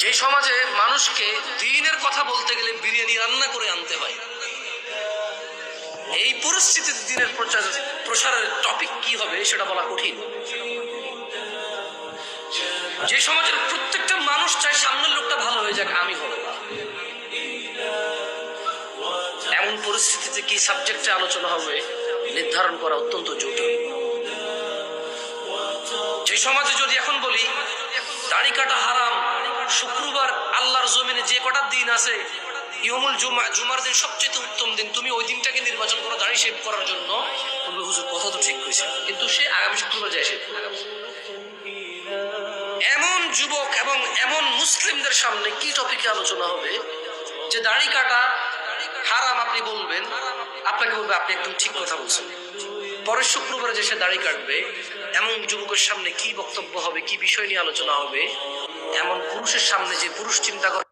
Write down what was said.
যে সমাজে মানুষকে দ্বীনের কথা বলতে গেলে বিরিয়ানি রান্না করে আনতে হয়, এই পরিস্থিতিতে দ্বীনের প্রসারের টপিক কি হবে সেটা বলা কঠিন। যে সমাজের প্রত্যেকটা মানুষ চায় সামনের লোকটা ভালো হয়ে যাক, আমি হব, এমন পরিস্থিতিতে কি সাবজেক্টে আলোচনা হবে নির্ধারণ করা অত্যন্ত জটিল। যে সমাজে যদি এখন বলি দাড়ি কাটা হারাম, শুক্রবার আল্লাহর জমিনে যে কটা দিন আছে, ইয়মুল জুমা, জুমার দিন সবচেয়ে উত্তম দিন, তুমি ওই দিনটাকে নির্বাচন করো দাড়ি শেভ করার জন্য, বলবে হুজুর কথা তো ঠিক কইছে, কিন্তু সে আগামী শুক্রবার যায় শেভ করবে। এমন যুবক এবং এমন মুসলিমদের সামনে কি টপিকে আলোচনা হবে যে দাড়ি কাটা হারাম আপনি বলবেন, আপনাকে বলবে আপনি একদম ঠিক কথা বলছেন, পরের শুক্রবারে যে সে দাড়ি কাটবে, এমন যুবকের সামনে কি বক্তব্য হবে, কি বিষয় নিয়ে আলোচনা হবে, এমন পুরুষের সামনে যে পুরুষ চিন্তা করে